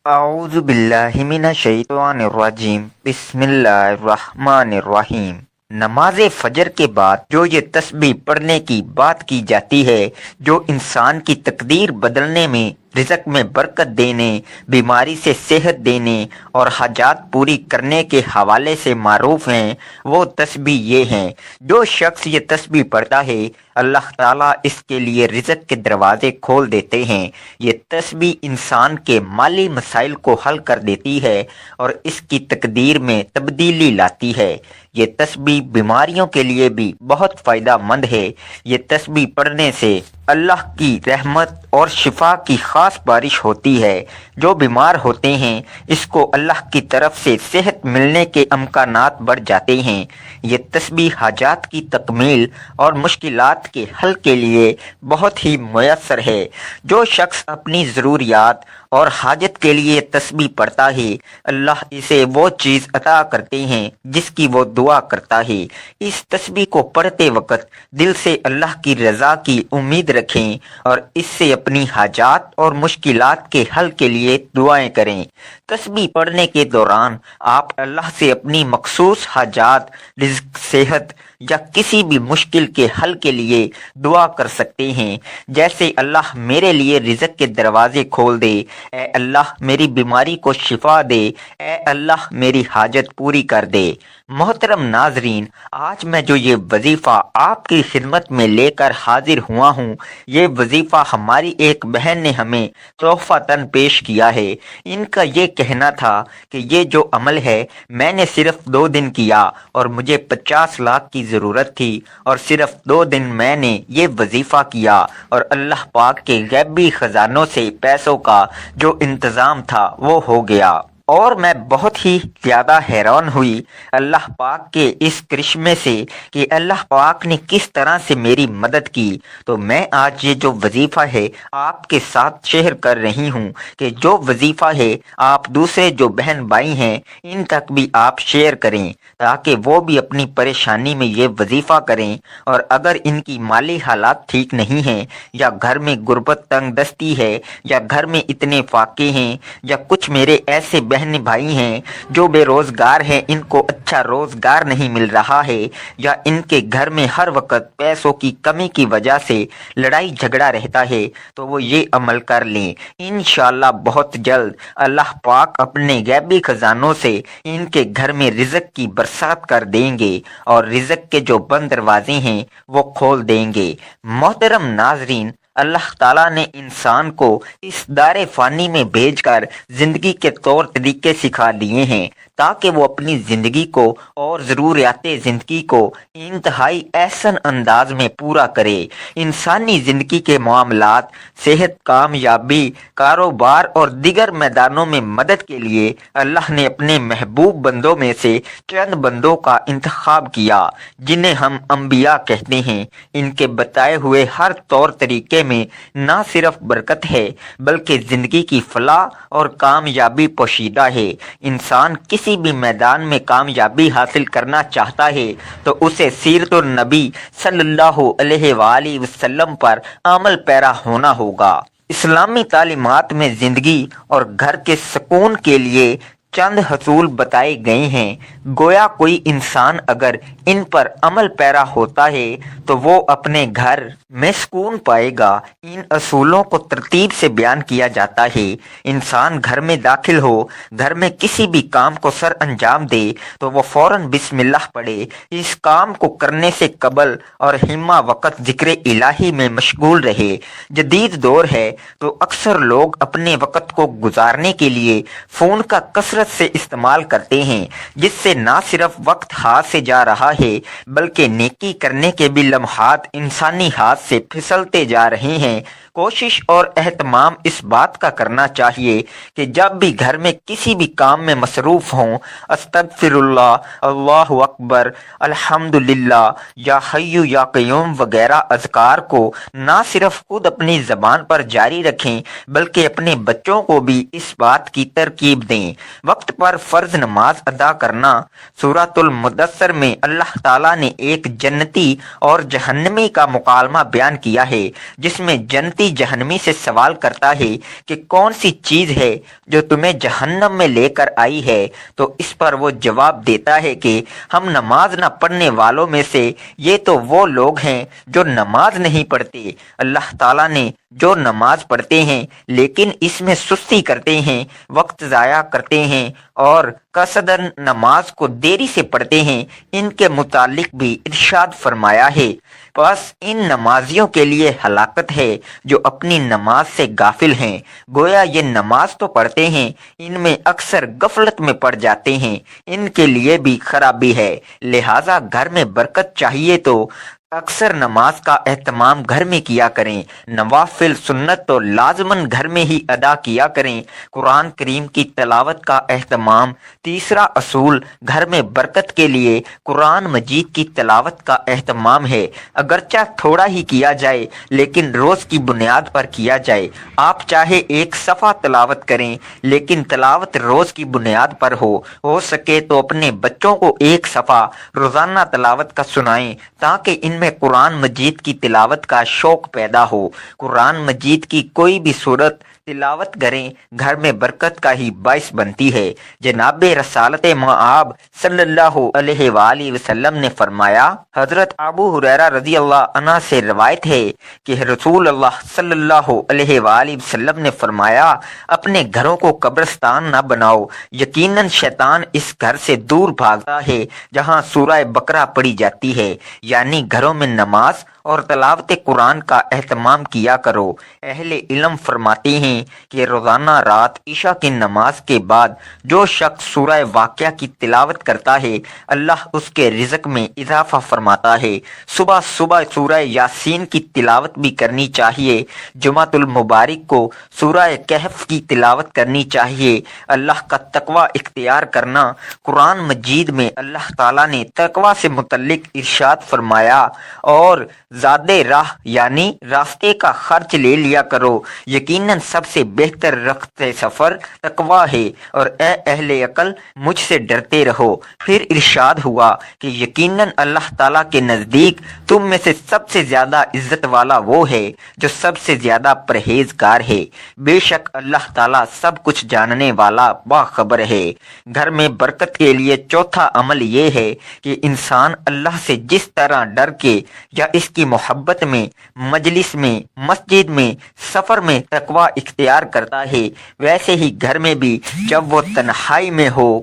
اعوذ باللہ من الشیطان الرجیم بسم اللہ الرحمن الرحیم۔ نماز فجر کے بعد جو یہ تسبیح پڑھنے کی بات کی جاتی ہے، جو انسان کی تقدیر بدلنے میں، رزق میں برکت دینے، بیماری سے صحت دینے اور حاجات پوری کرنے کے حوالے سے معروف ہیں، وہ تسبیح یہ ہیں۔ جو شخص یہ تسبیح پڑھتا ہے، اللہ تعالیٰ اس کے لیے رزق کے دروازے کھول دیتے ہیں۔ یہ تسبیح انسان کے مالی مسائل کو حل کر دیتی ہے اور اس کی تقدیر میں تبدیلی لاتی ہے۔ یہ تسبیح بیماریوں کے لیے بھی بہت فائدہ مند ہے۔ یہ تسبیح پڑھنے سے اللہ کی رحمت اور شفا کی خاص بارش ہوتی ہے۔ جو بیمار ہوتے ہیں، اس کو اللہ کی طرف سے صحت ملنے کے امکانات بڑھ جاتے ہیں۔ یہ تسبیح حاجات کی تکمیل اور مشکلات کے حل کے لیے بہت ہی میسر ہے۔ جو شخص اپنی ضروریات اور حاجت کے لیے تسبیح پڑھتا ہے، اللہ اسے وہ چیز عطا کرتے ہیں جس کی وہ دعا کرتا ہے۔ اس تسبیح کو پڑھتے وقت دل سے اللہ کی رضا کی امید رکھیں اور اس سے اپنی حاجات اور مشکلات کے حل کے لیے دعائیں کریں۔ تسبیح پڑھنے کے دوران آپ اللہ سے اپنی مخصوص حاجات، رزق، صحت یا کسی بھی مشکل کے حل کے لیے دعا کر سکتے ہیں، جیسے اللہ میرے لیے رزق کے دروازے کھول دے، اے اللہ میری بیماری کو شفا دے، اے اللہ میری حاجت پوری کر دے۔ محترم ناظرین، آج میں جو یہ وظیفہ آپ کی خدمت میں لے کر حاضر ہوا ہوں، یہ وظیفہ ہماری ایک بہن نے ہمیں تحفتاً پیش کیا ہے۔ ان کا یہ کہنا تھا کہ یہ جو عمل ہے میں نے صرف 2 دن کیا اور مجھے 50 لاکھ کی ضرورت تھی، اور صرف 2 دن میں نے یہ وظیفہ کیا اور اللہ پاک کے غیبی خزانوں سے پیسوں کا جو انتظام تھا وہ ہو گیا۔ اور میں بہت ہی زیادہ حیران ہوئی اللہ پاک کے اس کرشمے سے کہ اللہ پاک نے کس طرح سے میری مدد کی۔ تو میں آج یہ جو وظیفہ ہے آپ کے ساتھ شیئر کر رہی ہوں کہ جو وظیفہ ہے آپ دوسرے جو بہن بھائی ہیں ان تک بھی آپ شیئر کریں، تاکہ وہ بھی اپنی پریشانی میں یہ وظیفہ کریں۔ اور اگر ان کی مالی حالات ٹھیک نہیں ہیں، یا گھر میں غربت تنگ دستی ہے، یا گھر میں اتنے فاقے ہیں، یا کچھ میرے ایسے بہن بھائی ہیں جو بے روزگار ہیں، ان کو اچھا روزگار نہیں مل رہا ہے، یا ان کے گھر میں ہر وقت پیسوں کی کمی کی وجہ سے لڑائی جھگڑا رہتا ہے، تو وہ یہ عمل کر لیں۔ انشاءاللہ بہت جلد اللہ پاک اپنے غیبی خزانوں سے ان کے گھر میں رزق کی برسات کر دیں گے اور رزق کے جو بند دروازے ہیں وہ کھول دیں گے۔ محترم ناظرین، اللہ تعالیٰ نے انسان کو اس دار فانی میں بھیج کر زندگی کے طور طریقے سکھا دیے ہیں، تاکہ وہ اپنی زندگی کو اور ضروریات زندگی کو انتہائی احسن انداز میں پورا کرے۔ انسانی زندگی کے معاملات، صحت، کامیابی، کاروبار اور دیگر میدانوں میں مدد کے لیے اللہ نے اپنے محبوب بندوں میں سے چند بندوں کا انتخاب کیا، جنہیں ہم انبیاء کہتے ہیں۔ ان کے بتائے ہوئے ہر طور طریقے میں نہ صرف برکت ہے بلکہ زندگی کی فلاح اور کامیابی پوشیدہ ہے۔ انسان کسی بھی میدان میں کامیابی حاصل کرنا چاہتا ہے تو اسے سیرت النبی صلی اللہ علیہ وآلہ وسلم پر عمل پیرا ہونا ہوگا۔ اسلامی تعلیمات میں زندگی اور گھر کے سکون کے لیے چند حصول بتائے گئے ہیں۔ گویا کوئی انسان اگر ان پر عمل پیرا ہوتا ہے تو وہ اپنے گھر میں سکون پائے گا۔ ان اصولوں کو ترتیب سے بیان کیا جاتا ہے۔ انسان گھر میں داخل ہو، گھر میں کسی بھی کام کو سر انجام دے تو وہ فوراً بسم اللہ پڑھے۔ اس کام کو کرنے سے قبل اور ہمہ وقت ذکر الہی میں مشغول رہے۔ جدید دور ہے تو اکثر لوگ اپنے وقت کو گزارنے کے لیے فون کا کثرت سے استعمال کرتے ہیں، جس سے نہ صرف وقت ہاتھ سے جا رہا ہے بلکہ نیکی کرنے کے بھی لمحات انسانی ہاتھ سے پھسلتے جا رہے ہیں۔ کوشش اور اہتمام اس بات کا کرنا چاہیے کہ جب بھی گھر میں کسی بھی کام میں مصروف ہوں، استغفر اللہ، اللہ اکبر، الحمدللہ، یا حی یا قیوم وغیرہ اذکار کو نہ صرف خود اپنی زبان پر جاری رکھیں بلکہ اپنے بچوں کو بھی اس بات کی ترکیب دیں۔ وقت پر فرض نماز ادا کرنا۔ سورۃ المدثر میں اللہ تعالیٰ نے ایک جنتی اور جہنمی کا مکالمہ بیان کیا ہے، جس میں جنتی دوستی جہنمی سے سوال کرتا ہے کہ کون سی چیز ہے جو تمہیں جہنم میں لے کر آئی ہے، تو اس پر وہ جواب دیتا ہے کہ ہم نماز نہ پڑھنے والوں میں سے یہ تو وہ لوگ ہیں جو نماز نہیں پڑھتے۔ اللہ تعالیٰ نے جو نماز پڑھتے ہیں لیکن اس میں سستی کرتے ہیں، وقت ضائع کرتے ہیں اور قصدن نماز کو دیری سے پڑھتے ہیں، ان کے متعلق بھی ارشاد فرمایا ہے، بس ان نمازیوں کے لیے ہلاکت ہے جو اپنی نماز سے غافل ہیں۔ گویا یہ نماز تو پڑھتے ہیں، ان میں اکثر غفلت میں پڑ جاتے ہیں، ان کے لیے بھی خرابی ہے۔ لہٰذا گھر میں برکت چاہیے تو اکثر نماز کا اہتمام گھر میں کیا کریں، نوافل سنت تو لازماً گھر میں ہی ادا کیا کریں۔ قرآن کریم کی تلاوت کا اہتمام۔ تیسرا اصول گھر میں برکت کے لیے قرآن مجید کی تلاوت کا اہتمام ہے، اگرچہ تھوڑا ہی کیا جائے لیکن روز کی بنیاد پر کیا جائے۔ آپ چاہے ایک صفحہ تلاوت کریں لیکن تلاوت روز کی بنیاد پر ہو سکے تو اپنے بچوں کو ایک صفحہ روزانہ تلاوت کا سنائیں تاکہ ان میں قرآن مجید کی تلاوت کا شوق پیدا ہو۔ قرآن مجید کی کوئی بھی صورت تلاوت کریں گھر میں برکت کا ہی باعث بنتی ہے۔ جناب رسالت مآب صلی اللہ علیہ وآلہ وسلم نے فرمایا، حضرت ابو ہریرہ رضی اللہ عنہ سے روایت ہے کہ رسول اللہ صلی اللہ علیہ وآلہ وسلم نے فرمایا، اپنے گھروں کو قبرستان نہ بناؤ، یقیناً شیطان اس گھر سے دور بھاگتا ہے جہاں سورہ بقرہ پڑھی جاتی ہے، یعنی گھروں میں نماز اور تلاوت قرآن کا اہتمام کیا کرو۔ اہل علم فرماتے ہیں کہ روزانہ رات عشاء کی نماز کے بعد جو شخص سورہ واقعہ کی تلاوت کرتا ہے اللہ اس کے رزق میں اضافہ فرماتا ہے۔ صبح صبح سورہ یاسین کی تلاوت بھی کرنی چاہیے۔ جمعۃ المبارک کو سورہ کہف کی تلاوت کرنی چاہیے۔ اللہ کا تقوی اختیار کرنا۔ قرآن مجید میں اللہ تعالیٰ نے تقوی سے متعلق ارشاد فرمایا، اور زاد راہ یعنی راستے کا خرچ لے لیا کرو، یقیناً سب سے بہتر رخت سفر تقوی ہے، اور اے اہل عقل مجھ سے ڈرتے رہو۔ پھر ارشاد ہوا کہ یقیناً اللہ تعالیٰ کے نزدیک تم میں سے سب سے زیادہ عزت والا وہ ہے جو سب سے زیادہ پرہیزگار ہے۔ بے شک اللہ تعالیٰ سب کچھ جاننے والا باخبر ہے۔ گھر میں برکت کے لیے چوتھا عمل یہ ہے کہ انسان اللہ سے جس طرح ڈر کے یا اس کی محبت میں مجلس میں، مسجد میں، سفر میں تقوی اختیار کرتا ہے، ویسے ہی گھر میں بھی جب وہ تنہائی میں ہو،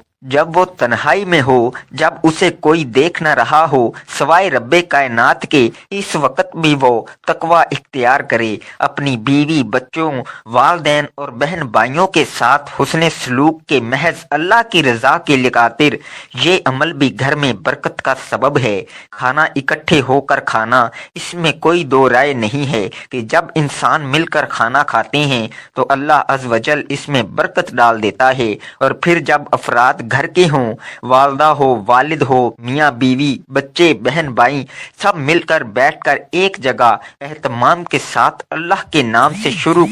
جب اسے کوئی دیکھ نہ رہا ہو سوائے رب کائنات کے، اس وقت بھی وہ تقوی اختیار کرے۔ اپنی بیوی، بچوں، والدین اور بہن بھائیوں کے ساتھ حسن سلوک کے محض اللہ کی رضا کے خاطر یہ عمل بھی گھر میں برکت کا سبب ہے۔ کھانا اکٹھے ہو کر کھانا، اس میں کوئی دو رائے نہیں ہے کہ جب انسان مل کر کھانا کھاتے ہیں تو اللہ عز و جل اس میں برکت ڈال دیتا ہے، اور پھر جب افراد گھر کے ہوں، والدہ ہو، والد ہو، میاں بیوی، بچے، بہن بھائی، سب مل کر بیٹھ کر ایک جگہ اہتمام کے ساتھ اللہ کے نام سے شروع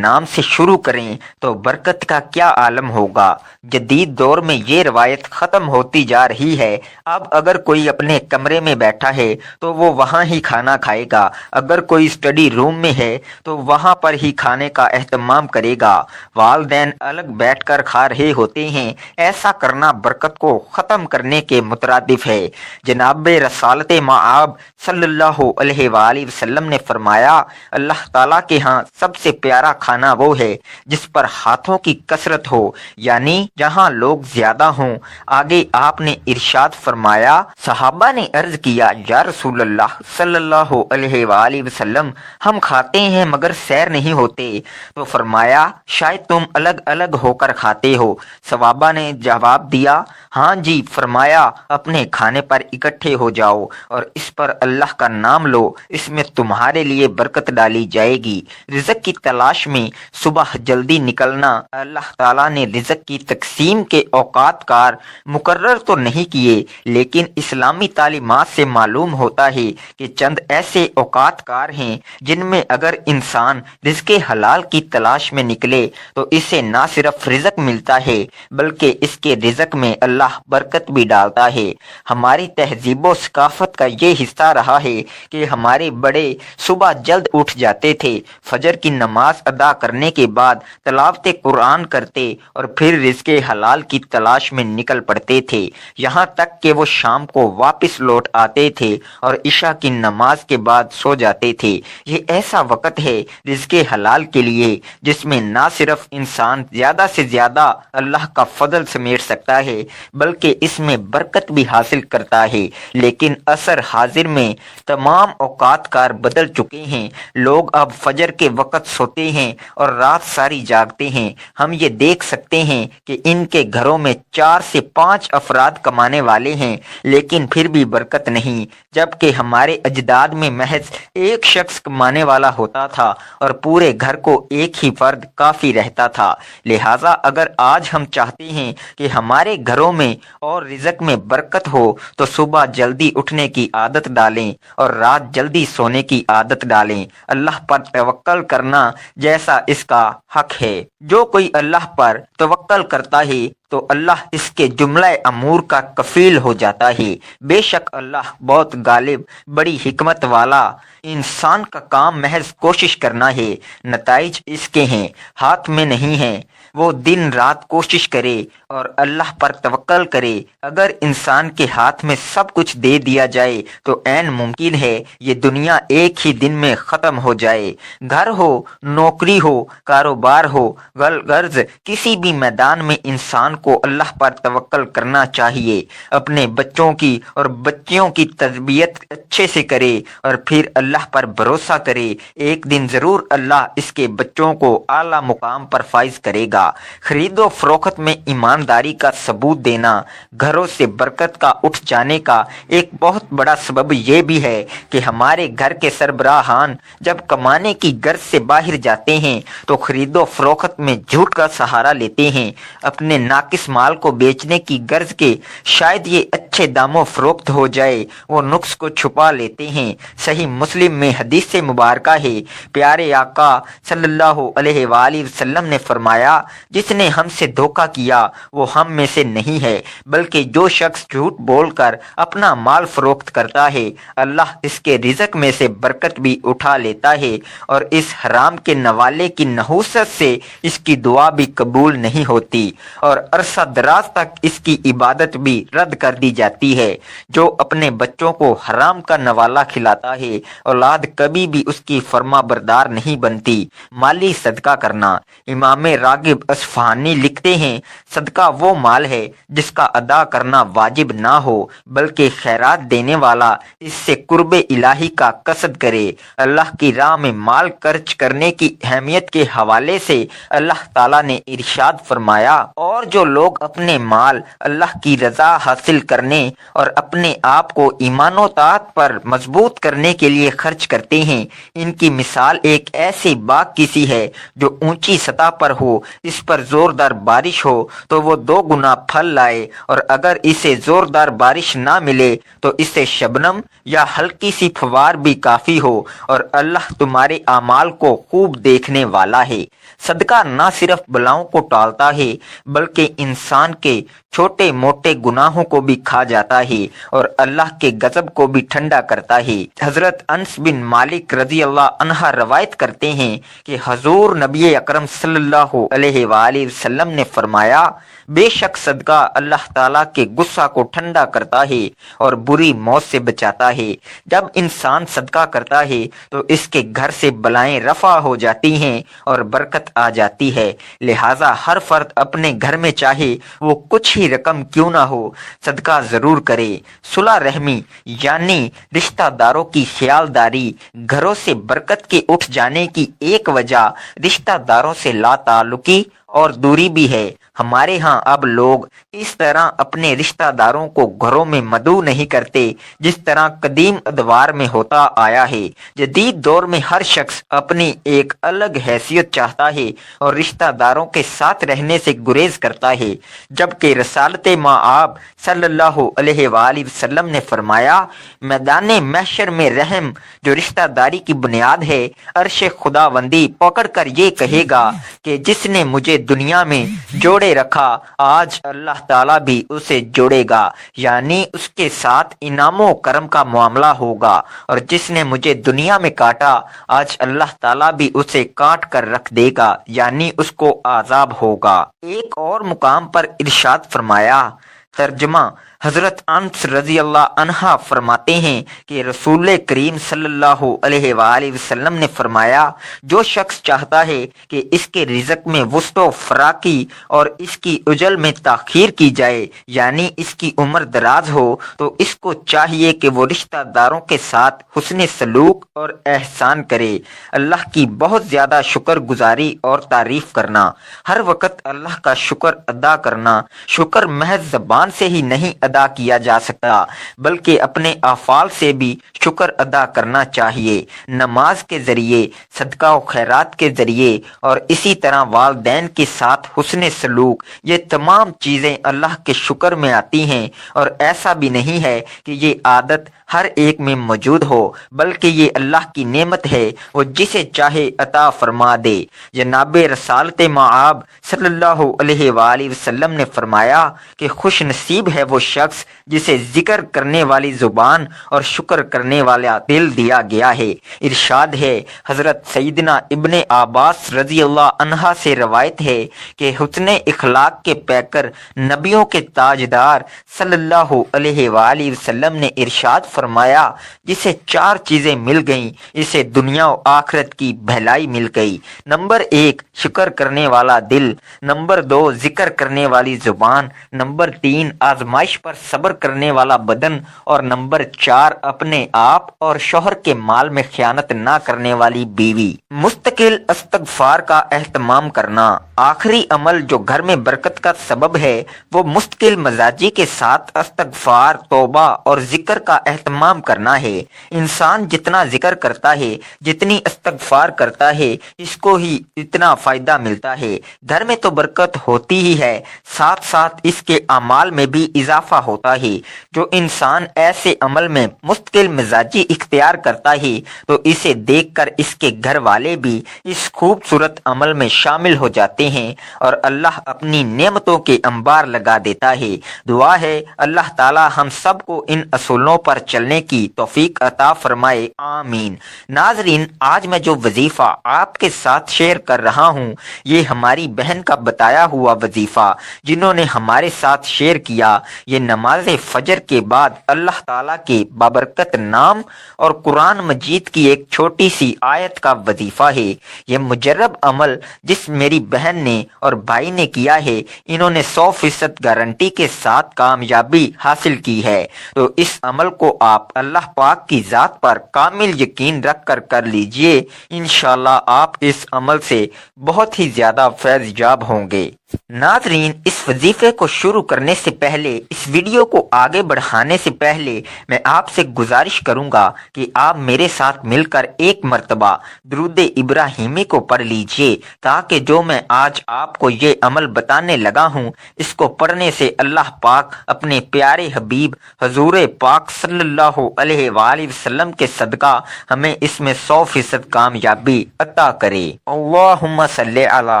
کریں تو برکت کا کیا عالم ہوگا۔ جدید دور میں یہ روایت ختم ہوتی جا رہی ہے۔ اب اگر کوئی اپنے کمرے میں بیٹھا ہے تو وہ وہاں ہی کھانا کھائے گا، اگر کوئی اسٹڈی روم میں ہے تو وہاں پر ہی کھانے کا اہتمام کرے گا۔ والدین الگ بیٹھ کر کھا رہے ہوتے ہیں، ایسا کرنا برکت کو ختم کرنے کے مترادف ہے۔ جناب رسالت مآب صلی اللہ علیہ وآلہ وسلم نے فرمایا، اللہ تعالیٰ کے ہاں سب سے پیارا کھانا وہ ہے جس پر ہاتھوں کی کثرت ہو، یعنی جہاں لوگ زیادہ ہوں۔ آگے آپ نے ارشاد فرمایا، صحابہ نے عرض کیا، یا رسول اللہ صلی اللہ علیہ وآلہ وسلم، ہم کھاتے ہیں مگر سیر نہیں ہوتے۔ تو فرمایا، شاید تم الگ الگ ہو کر کھاتے ہو۔ صحابہ نے جواب دیا، ہاں جی۔ فرمایا، اپنے کھانے پر اکٹھے ہو جاؤ اور اس پر اللہ کا نام لو، اس میں تمہارے لیے برکت ڈالی جائے گی۔ رزق کی تلاش میں صبح جلدی نکلنا۔ اللہ تعالیٰ نے رزق کی تقسیم کے اوقات کار مقرر تو نہیں کیے، لیکن اسلامی تعلیمات سے معلوم ہوتا ہے کہ چند ایسے اوقات کار ہیں جن میں اگر انسان رزق حلال کی تلاش میں نکلے تو اسے نہ صرف رزق ملتا ہے بلکہ اس کے رزق میں اللہ اللہ برکت بھی ڈالتا ہے۔ ہماری تہذیب و ثقافت کا یہ حصہ رہا ہے کہ ہمارے بڑے صبح جلد اٹھ جاتے تھے، فجر کی نماز ادا کرنے کے بعد تلاوت قرآن کرتے اور پھر رزق حلال کی تلاش میں نکل پڑتے تھے، یہاں تک کہ وہ شام کو واپس لوٹ آتے تھے اور عشاء کی نماز کے بعد سو جاتے تھے۔ یہ ایسا وقت ہے رزق حلال کے لیے جس میں نہ صرف انسان زیادہ سے زیادہ اللہ کا فضل سمیٹ سکتا ہے بلکہ اس میں برکت بھی حاصل کرتا ہے، لیکن عصر حاضر میں تمام اوقات کار بدل چکے ہیں۔ لوگ اب فجر کے وقت سوتے ہیں اور رات ساری جاگتے ہیں۔ ہم یہ دیکھ سکتے ہیں کہ ان کے گھروں میں 4 سے 5 افراد کمانے والے ہیں لیکن پھر بھی برکت نہیں، جبکہ ہمارے اجداد میں محض ایک شخص کمانے والا ہوتا تھا اور پورے گھر کو ایک ہی فرد کافی رہتا تھا۔ لہٰذا اگر آج ہم چاہتے ہیں کہ ہمارے گھروں میں اور رزق میں برکت ہو تو صبح جلدی اٹھنے کی عادت ڈالیں اور رات جلدی سونے کی عادت ڈالیں۔ اللہ پر توکل کرنا جیسا اس کا حق ہے۔ جو کوئی اللہ پر توکل کرتا ہے تو اللہ اس کے جملہ امور کا کفیل ہو جاتا ہے۔ بے شک اللہ بہت غالب، بڑی حکمت والا۔ انسان کا کام محض کوشش کرنا ہے، نتائج اس کے ہیں، ہاتھ میں نہیں ہیں۔ وہ دن رات کوشش کرے اور اللہ پر توکل کرے۔ اگر انسان کے ہاتھ میں سب کچھ دے دیا جائے تو عین ممکن ہے یہ دنیا ایک ہی دن میں ختم ہو جائے۔ گھر ہو، نوکری ہو، کاروبار ہو، غرض کسی بھی میدان میں انسان کو اللہ پر توکل کرنا چاہیے۔ اپنے بچوں کی اور بچیوں کی تربیت اچھے سے کرے اور پھر اللہ پر بھروسہ کرے، ایک دن ضرور اللہ اس کے بچوں کو اعلیٰ مقام پر فائز کرے گا۔ خرید و فروخت میں ایمانداری کا ثبوت دینا گھروں سے برکت کا اٹھ جانے کا ایک بہت بڑا سبب یہ بھی ہے کہ ہمارے گھر کے سربراہان جب کمانے کی غرض سے باہر جاتے ہیں تو خرید و فروخت میں جھوٹ کا سہارا لیتے ہیں، اپنے ناقص مال کو بیچنے کی غرض کے شاید یہ اچھے داموں فروخت ہو جائے وہ نقص کو چھپا لیتے ہیں۔ صحیح مسلم میں حدیث مبارکہ ہے، پیارے آقا صلی اللہ علیہ وآلہ وسلم نے فرمایا، جس نے ہم سے دھوکہ کیا وہ ہم میں سے نہیں ہے، بلکہ جو شخص جھوٹ بول کر اپنا مال فروخت کرتا ہے اللہ اس کے رزق میں سے برکت بھی اٹھا لیتا ہے اور اس حرام کے نوالے کی نحوست سے اس کی دعا بھی قبول نہیں ہوتی اور عرصہ دراز تک اس کی عبادت بھی رد کر دی جاتی ہے۔ جو اپنے بچوں کو حرام کا نوالا کھلاتا ہے اولاد کبھی بھی اس کی فرما بردار نہیں بنتی۔ مالی صدقہ کرنا، امام راغب اصفہانی لکھتے ہیں، صدقہ وہ مال ہے جس کا ادا کرنا واجب نہ ہو بلکہ خیرات دینے والا اس سے قرب الہی کا قصد کرے۔ اللہ کی راہ میں مال خرچ کرنے کی اہمیت کے حوالے سے اللہ تعالیٰ نے ارشاد فرمایا، اور جو لوگ اپنے مال اللہ کی رضا حاصل کرنے اور اپنے آپ کو ایمان و طاعت پر مضبوط کرنے کے لیے خرچ کرتے ہیں ان کی مثال ایک ایسے باغ کی سی ہے جو اونچی سطح پر ہو، اس پر زوردار بارش ہو تو وہ 2 گنا پھل لائے، اور اگر اسے زوردار بارش نہ ملے تو اسے شبنم یا ہلکی سی فوار بھی کافی ہو، اور اللہ تمہارے اعمال کو خوب دیکھنے والا ہے۔ صدقہ نہ صرف بلاؤں کو ٹالتا ہے بلکہ انسان کے چھوٹے موٹے گناہوں کو بھی کھا جاتا ہے اور اللہ کے غضب کو بھی ٹھنڈا کرتا ہے۔ حضرت انس بن مالک رضی اللہ عنہ روایت کرتے ہیں کہ حضور نبی اکرم صلی اللہ علیہ وآلہ وسلم نے فرمایا، بے شک صدقہ اللہ تعالیٰ کے غصہ کو ٹھنڈا کرتا ہے اور بری موت سے بچاتا ہے۔ جب انسان صدقہ کرتا ہے تو اس کے گھر سے بلائیں رفع ہو جاتی ہیں اور برکت آ جاتی ہے۔ لہٰذا ہر فرد اپنے گھر میں چاہے وہ کچھ ہی رقم کیوں نہ ہو صدقہ ضرور کرے۔ صلہ رحمی یعنی رشتہ داروں کی خیالداری گھروں سے برکت کے اٹھ جانے کی ایک وجہ رشتہ داروں سے لا تعلقی اور دوری بھی ہے۔ ہمارے ہاں اب لوگ اس طرح اپنے رشتہ داروں کو گھروں میں مدعو نہیں کرتے جس طرح قدیم ادوار میں ہوتا آیا ہے۔ جدید دور میں ہر شخص اپنی ایک الگ حیثیت چاہتا ہے اور رشتہ داروں کے ساتھ رہنے سے گریز کرتا ہے، جبکہ رسالت مآب صلی اللہ علیہ وآلہ وسلم نے فرمایا، میدان محشر میں رحم جو رشتہ داری کی بنیاد ہے عرش خداوندی پکڑ کر یہ کہے گا کہ جس نے مجھے دنیا میں جوڑے جوڑے رکھا آج اللہ تعالیٰ بھی اسے جوڑے گا، یعنی اس کے ساتھ انعام و کرم کا معاملہ ہوگا، اور جس نے مجھے دنیا میں کاٹا آج اللہ تعالیٰ بھی اسے کاٹ کر رکھ دے گا، یعنی اس کو عذاب ہوگا۔ ایک اور مقام پر ارشاد فرمایا، ترجمہ، حضرت انس رضی اللہ عنہ فرماتے ہیں کہ رسول کریم صلی اللہ علیہ وآلہ وسلم نے فرمایا، جو شخص چاہتا ہے کہ اس کے رزق میں وسط و فراخی اور اس کی اجل میں تاخیر کی جائے، یعنی اس کی عمر دراز ہو، تو اس کو چاہیے کہ وہ رشتہ داروں کے ساتھ حسن سلوک اور احسان کرے، اللہ کی بہت زیادہ شکر گزاری اور تعریف کرنا، ہر وقت اللہ کا شکر ادا کرنا۔ شکر محض زبان سے ہی نہیں ادا کیا جا سکتا، بلکہ اپنے افعال سے بھی شکر ادا کرنا چاہیے، نماز کے ذریعے، صدقہ و خیرات کے ذریعے، اور اسی طرح والدین کے ساتھ حسن سلوک۔ یہ تمام چیزیں اللہ کے شکر میں آتی ہیں، اور ایسا بھی نہیں ہے کہ یہ عادت ہر ایک میں موجود ہو، بلکہ یہ اللہ کی نعمت ہے، وہ جسے چاہے عطا فرما دے۔ جناب رسالت مآب صلی اللہ علیہ وآلہ وسلم نے فرمایا کہ خوش نصیب ہے وہ شخص جسے ذکر کرنے والی زبان اور شکر کرنے والا دل دیا گیا ہے۔ ارشاد ہے، حضرت سیدنا ابن عباس رضی اللہ عنہ سے روایت ہے کہ حسن اخلاق کے پیکر، نبیوں کے تاجدار صلی اللہ علیہ وآلہ وسلم نے ارشاد فرمایا، جسے چار چیزیں مل گئیں اسے دنیا و آخرت کی بھلائی مل گئی۔ نمبر 1، شکر کرنے والا دل، نمبر 2، ذکر کرنے والی زبان، نمبر 3، آزمائش پر صبر کرنے والا بدن، اور نمبر 4، اپنے آپ اور شوہر کے مال میں خیانت نہ کرنے والی بیوی۔ مستقل استغفار کا اہتمام کرنا۔ آخری عمل جو گھر میں برکت کا سبب ہے وہ مستقل مزاجی کے ساتھ استغفار، توبہ اور ذکر کا اہتمام کرنا ہے۔ انسان جتنا ذکر کرتا ہے، جتنی استغفار کرتا ہے، اس کو ہی اتنا فائدہ ملتا ہے۔ گھر میں تو برکت ہوتی ہی ہے، ساتھ ساتھ اس کے اعمال میں بھی اضافہ ہوتا ہے۔ جو انسان ایسے عمل میں مستقل مزاجی اختیار کرتا ہے تو اسے دیکھ کر اس کے گھر والے بھی اس خوبصورت عمل میں شامل ہو جاتے ہیں، اور اللہ اپنی نعمتوں کے انبار لگا دیتا ہے۔ دعا ہے اللہ تعالی ہم سب کو ان اصولوں پر چلنے کی توفیق عطا فرمائے، آمین۔ ناظرین، آج میں جو وظیفہ آپ کے ساتھ شیئر کر رہا ہوں یہ ہماری بہن کا بتایا ہوا وظیفہ جنہوں نے ہمارے ساتھ شیئر کیا۔ یہ نماز فجر کے بعد اللہ تعالیٰ کے بابرکت نام اور قرآن مجید کی ایک چھوٹی سی آیت کا وظیفہ ہے۔ یہ مجرب عمل جس میری بہن نے اور بھائی نے کیا ہے، انہوں نے 100% گارنٹی کے ساتھ کامیابی حاصل کی ہے۔ تو اس عمل کو آپ اللہ پاک کی ذات پر کامل یقین رکھ کر لیجئے، انشاءاللہ آپ اس عمل سے بہت ہی زیادہ فیض یاب ہوں گے۔ ناظرین، اس وظیفے کو شروع کرنے سے پہلے، اس ویڈیو کو آگے بڑھانے سے پہلے میں آپ سے گزارش کروں گا کہ آپ میرے ساتھ مل کر ایک مرتبہ درود ابراہیمی کو پڑھ لیجئے، تاکہ جو میں آج آپ کو یہ عمل بتانے لگا ہوں اس کو پڑھنے سے اللہ پاک اپنے پیارے حبیب حضور پاک صلی اللہ علیہ وآلہ وسلم کے صدقہ ہمیں اس میں 100% کامیابی عطا کرے۔ اللہم صلی علی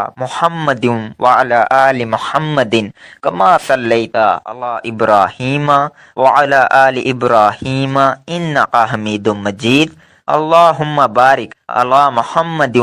محمد وعلی آل محمد کما صلیت علی ابراہیم وعلی آل ابراہیم انک حمید مجید۔ اللہم بارک علی محمد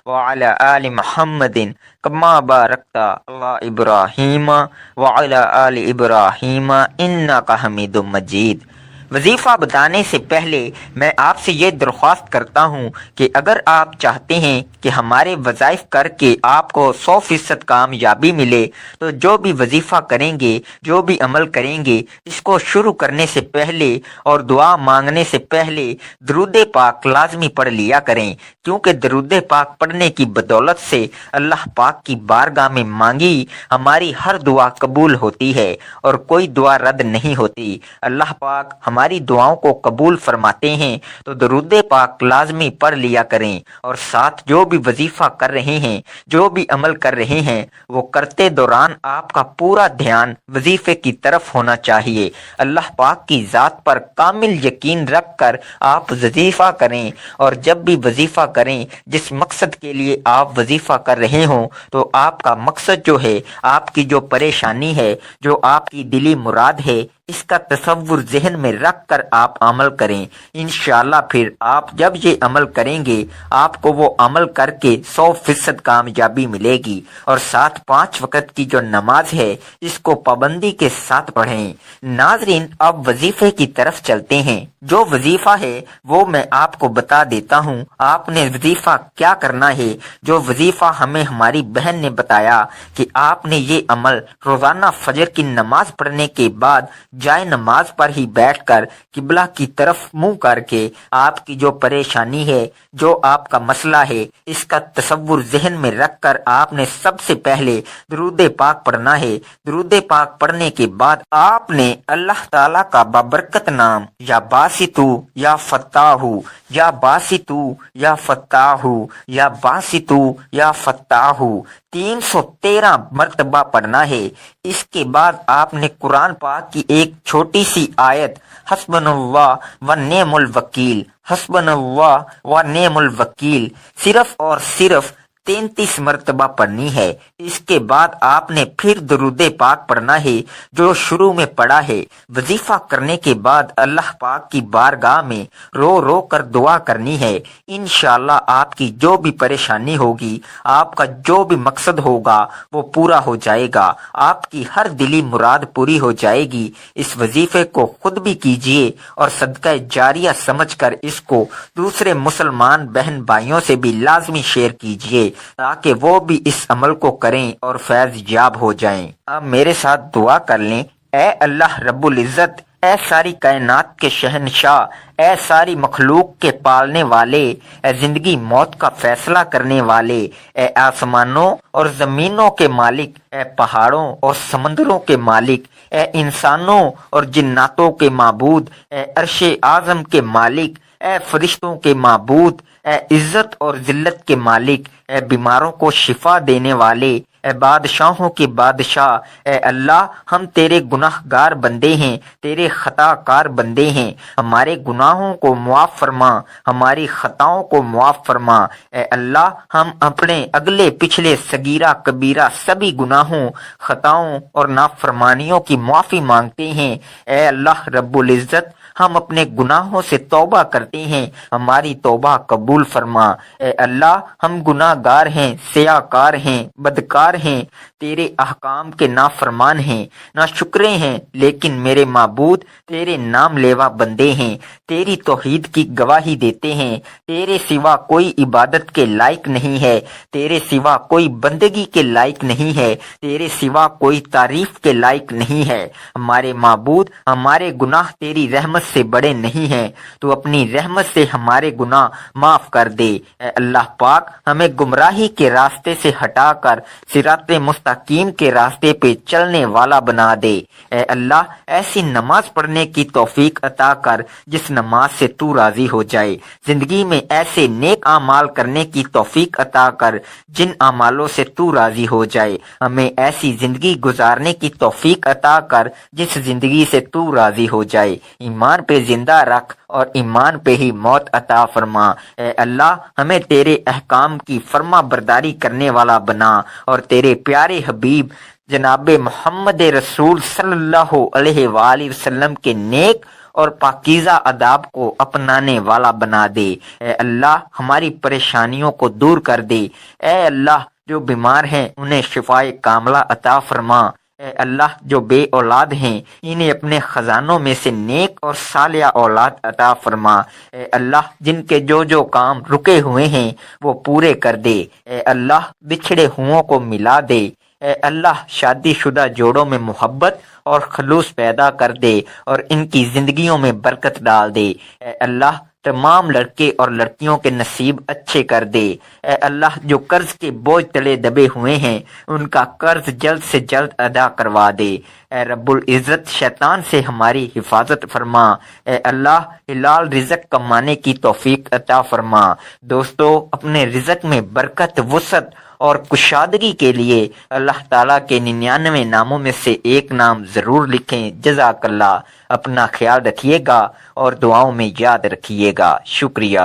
وعلی آل محمد کما بارکت علی ابراہیم وعلی آل ابراہیم انک حمید مجید۔ وظیفہ بتانے سے پہلے میں آپ سے یہ درخواست کرتا ہوں کہ اگر آپ چاہتے ہیں کہ ہمارے وظائف کر کے آپ کو 100% کامیابی ملے تو جو بھی وظیفہ کریں گے، جو بھی عمل کریں گے، اس کو شروع کرنے سے پہلے اور دعا مانگنے سے پہلے درود پاک لازمی پڑھ لیا کریں، کیونکہ درود پاک پڑھنے کی بدولت سے اللہ پاک کی بارگاہ میں مانگی ہماری ہر دعا قبول ہوتی ہے اور کوئی دعا رد نہیں ہوتی۔ اللہ پاک ہماری ہماری دعاؤں کو قبول فرماتے ہیں تو درود پاک لازمی پڑھ لیا کریں، اور ساتھ جو بھی وظیفہ کر رہے ہیں، جو بھی عمل کر رہے ہیں، وہ کرتے دوران آپ کا پورا دھیان وظیفے کی طرف ہونا چاہیے۔ اللہ پاک کی ذات پر کامل یقین رکھ کر آپ وظیفہ کریں، اور جب بھی وظیفہ کریں جس مقصد کے لیے آپ وظیفہ کر رہے ہوں تو آپ کا مقصد جو ہے، آپ کی جو پریشانی ہے، جو آپ کی دلی مراد ہے، اس کا تصور ذہن میں رکھ کر آپ عمل کریں۔ انشاءاللہ پھر آپ جب یہ عمل کریں گے، آپ کو وہ عمل کر کے 100% کامیابی ملے گی۔ اور ساتھ 5 وقت کی جو نماز ہے، اس کو پابندی کے ساتھ پڑھیں۔ ناظرین، اب وظیفے کی طرف چلتے ہیں۔ جو وظیفہ ہے وہ میں آپ کو بتا دیتا ہوں۔ آپ نے وظیفہ کیا کرنا ہے؟ جو وظیفہ ہمیں ہماری بہن نے بتایا کہ آپ نے یہ عمل روزانہ فجر کی نماز پڑھنے کے بعد جائے نماز پر ہی بیٹھ کر قبلہ کی طرف منہ کر کے آپ کی جو پریشانی ہے، جو آپ کا مسئلہ ہے، اس کا تصور ذہن میں رکھ کر آپ نے سب سے پہلے درود پاک پڑھنا ہے۔ درود پاک پڑھنے کے بعد آپ نے اللہ تعالیٰ کا بابرکت نام یا باسطو یا فتاحو یا باسطو یا فتاحو یا باسطو یا فتاحو 313 مرتبہ پڑھنا ہے۔ اس کے بعد آپ نے قرآن پاک کی ایک چھوٹی سی آیت حسبنا اللہ و نعم الوکیل، حسبنا اللہ و نعم الوکیل صرف اور صرف 33 مرتبہ پڑھنی ہے۔ اس کے بعد آپ نے پھر درود پاک پڑھنا ہے جو شروع میں پڑھا ہے۔ وظیفہ کرنے کے بعد اللہ پاک کی بارگاہ میں رو رو کر دعا کرنی ہے۔ انشاءاللہ آپ کی جو بھی پریشانی ہوگی، آپ کا جو بھی مقصد ہوگا وہ پورا ہو جائے گا، آپ کی ہر دلی مراد پوری ہو جائے گی۔ اس وظیفے کو خود بھی کیجئے اور صدقہ جاریہ سمجھ کر اس کو دوسرے مسلمان بہن بھائیوں سے بھی لازمی شیئر کیجئے تاکہ وہ بھی اس عمل کو کریں اور فیض یاب ہو جائیں۔ اب میرے ساتھ دعا کر لیں۔ اے اللہ رب العزت، اے ساری کائنات کے شہنشاہ، اے ساری مخلوق کے پالنے والے، اے زندگی موت کا فیصلہ کرنے والے، اے آسمانوں اور زمینوں کے مالک، اے پہاڑوں اور سمندروں کے مالک، اے انسانوں اور جناتوں کے معبود، اے عرش اعظم کے مالک، اے فرشتوں کے معبود، اے عزت اور ذلت کے مالک، اے بیماروں کو شفا دینے والے، اے بادشاہوں کے بادشاہ، اے اللہ ہم تیرے گناہ گار بندے ہیں، تیرے خطا کار بندے ہیں، ہمارے گناہوں کو معاف فرما، ہماری خطاؤں کو معاف فرما۔ اے اللہ ہم اپنے اگلے پچھلے صغیرہ کبیرہ سبھی گناہوں، خطاؤں اور نافرمانیوں کی معافی مانگتے ہیں۔ اے اللہ رب العزت، ہم اپنے گناہوں سے توبہ کرتے ہیں، ہماری توبہ قبول فرما۔ اے اللہ ہم گناہ گار ہیں، سیاہ کار ہیں، بدکار ہیں، تیرے احکام کے نافرمان ہیں، ناشکرے ہیں، لیکن میرے معبود تیرے نام لیوا بندے ہیں، تیری توحید کی گواہی دیتے ہیں۔ تیرے سوا کوئی عبادت کے لائق نہیں ہے، تیرے سوا کوئی بندگی کے لائق نہیں ہے، تیرے سوا کوئی تعریف کے لائق نہیں ہے۔ ہمارے معبود، ہمارے گناہ تیری رحمت سے بڑے نہیں ہیں، تو اپنی رحمت سے ہمارے گناہ معاف کر دے۔ اے اللہ پاک، ہمیں گمراہی کے راستے سے ہٹا کر صراط مستقیم کے راستے پہ چلنے والا بنا دے۔ اے اللہ ایسی نماز پڑھنے کی توفیق عطا کر جس نماز سے تو راضی ہو جائے، زندگی میں ایسے نیک اعمال کرنے کی توفیق عطا کر جن اعمالوں سے تو راضی ہو جائے، ہمیں ایسی زندگی گزارنے کی توفیق عطا کر جس زندگی سے تو راضی ہو جائے، ایمان پہ زندہ رکھ اور ایمان پہ ہی موت عطا فرما۔ اے اللہ ہمیں تیرے احکام کی فرما برداری کرنے والا بنا اور تیرے پیارے حبیب جناب محمد رسول صلی اللہ علیہ وآلہ وسلم کے نیک اور پاکیزہ آداب کو اپنانے والا بنا دے۔ اے اللہ ہماری پریشانیوں کو دور کر دے۔ اے اللہ جو بیمار ہیں انہیں شفائے کاملہ عطا فرما۔ اے اللہ جو بے اولاد ہیں انہیں اپنے خزانوں میں سے نیک اور صالحہ اولاد عطا فرما۔ اے اللہ جن کے جو کام رکے ہوئے ہیں وہ پورے کر دے۔ اے اللہ بچھڑے ہوں کو ملا دے۔ اے اللہ شادی شدہ جوڑوں میں محبت اور خلوص پیدا کر دے اور ان کی زندگیوں میں برکت ڈال دے۔ اے اللہ تمام لڑکے اور لڑکیوں کے نصیب اچھے کر دے۔ اے اللہ، جو قرض کے بوجھ تلے دبے ہوئے ہیں ان کا قرض جلد سے جلد ادا کروا دے۔ اے رب العزت، شیطان سے ہماری حفاظت فرما۔ اے اللہ، حلال رزق کمانے کی توفیق عطا فرما۔ دوستو، اپنے رزق میں برکت، وسعت اور کشادگی کے لیے اللہ تعالیٰ کے 99 ناموں میں سے ایک نام ضرور لکھیں۔ جزاک اللہ۔ اپنا خیال رکھیے گا اور دعاؤں میں یاد رکھیے گا۔ شکریہ۔